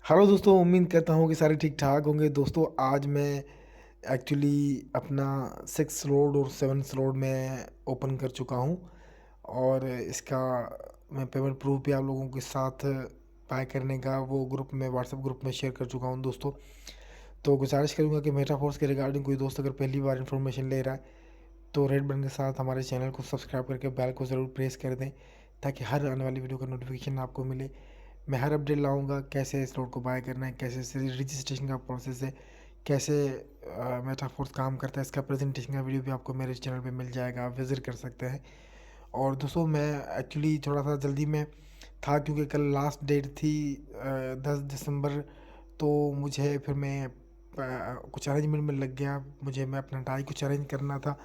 Hello दोस्तों, उम्मीद करता हूँ कि सारे ठीक-ठाक होंगे। दोस्तों, आज मैं एक्चुअली अपना 6 रोड और 7 रोड मैं ओपन कर चुका हूँ और इसका मैं पेमेंट प्रूफ़ भी आप लोगों के साथ बाय करने का वो ग्रुप में व्हाट्सएप ग्रुप में शेयर कर चुका हूँ दोस्तों। तो गुज़ारिश करूँगा कि मेटाफोर्स के रिगार्डिंग कोई दोस्त अगर पहली बार इन्फॉर्मेशन ले रहा है, तो रेड बटन के साथ हमारे चैनल को सब्सक्राइब करके बेल को ज़रूर प्रेस कर दें, ताकि हर आने वाली वीडियो का नोटिफिकेशन आपको मिले। मैं हर अपडेट लाऊंगा, कैसे इस रोड को बाय करना है, कैसे इसे रजिस्ट्रेशन का प्रोसेस है, कैसे मेटाफोर्स काम करता है, इसका प्रेजेंटेशन का वीडियो भी आपको मेरे चैनल पे मिल जाएगा, आप विज़िट कर सकते हैं। और दोस्तों, मैं एक्चुअली थोड़ा सा जल्दी में था क्योंकि कल लास्ट डेट थी 10 दिसंबर। तो मुझे फिर मैं कुछ अरेंजमेंट में लग गया। मैं अपना डाई कुछ अरेंज करना था।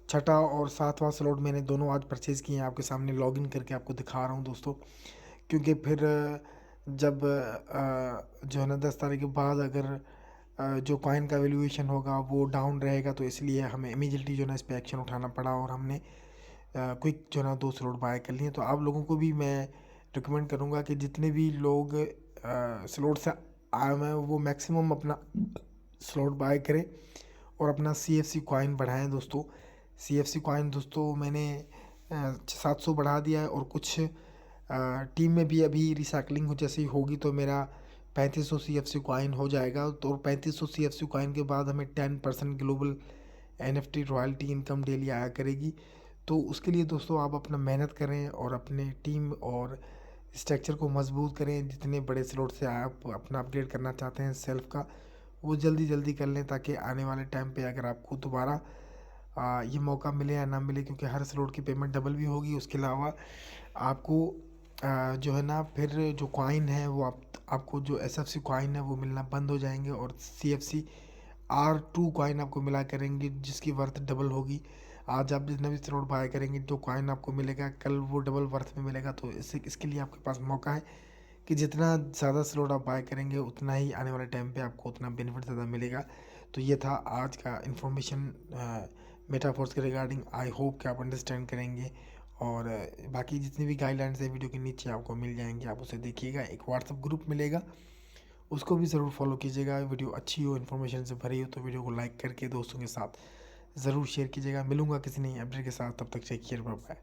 छठा और सातवां स्लॉट मैंने दोनों आज परचेज़ किए हैं, आपके सामने लॉगिन करके आपको दिखा रहा हूँ दोस्तों। क्योंकि फिर जब जो है ना 10 तारीख के बाद अगर जो कॉइन का वैल्यूएशन होगा वो डाउन रहेगा, तो इसलिए हमें इमीडिएटली जो है ना इस पे एक्शन उठाना पड़ा और हमने क्विक जो है ना 2 स्लॉट बाय कर लिए। तो आप लोगों को भी मैं रिकमेंड करूँगा कि जितने भी लोग स्लॉट से आए हुए हैं वो मैक्सिमम अपना स्लॉट बाय करें और अपना CFC कॉइन बढ़ाएं दोस्तों। CFC कॉइन दोस्तों मैंने 700 बढ़ा दिया है और कुछ टीम में भी अभी रिसाइकलिंग जैसी होगी तो मेरा 3500 CFC कॉइन हो जाएगा। तो 3500 CFC कॉइन के बाद हमें 10% global NFT royalty income daily आया करेगी। तो उसके लिए दोस्तों आप अपना मेहनत करें और अपने टीम और स्ट्रक्चर को मजबूत करें। जितने बड़े स्लॉट से आप अपना अपग्रेड करना चाहते हैं सेल्फ का, वो जल्दी जल्दी कर लें, ताकि आने वाले टाइम पे अगर आपको दोबारा ये मौका मिले या ना मिले, क्योंकि हर स्लॉट की पेमेंट डबल भी होगी। उसके अलावा आपको जो है ना फिर जो कॉइन है वो आपको जो SFC कॉइन है वो मिलना बंद हो जाएंगे और CFC R2 कॉइन आपको मिला करेंगे, जिसकी वर्थ डबल होगी। आज आप जितना भी स्लॉट बाय करेंगे, जो कॉइन आपको मिलेगा कल वो डबल वर्थ में मिलेगा। तो इसके लिए आपके पास मौका है कि जितना ज़्यादा स्लॉट आप बाय करेंगे उतना ही आने वाले टाइम पे आपको उतना बेनिफिट ज़्यादा मिलेगा। तो ये था आज का इन्फॉर्मेशन मेटाफोर्स के रिगार्डिंग। आई होप कि आप अंडरस्टैंड करेंगे और बाकी जितनी भी गाइडलाइंस है वीडियो के नीचे आपको मिल जाएंगी, आप उसे देखिएगा। एक व्हाट्सअप ग्रुप मिलेगा, उसको भी ज़रूर फॉलो कीजिएगा। वीडियो अच्छी हो, इन्फॉर्मेशन से भरी हो तो वीडियो को लाइक करके दोस्तों के साथ ज़रूर शेयर कीजिएगा। मिलूंगा किसी नई अपडेट के साथ, तब तक टेक केयर, बाय बाय।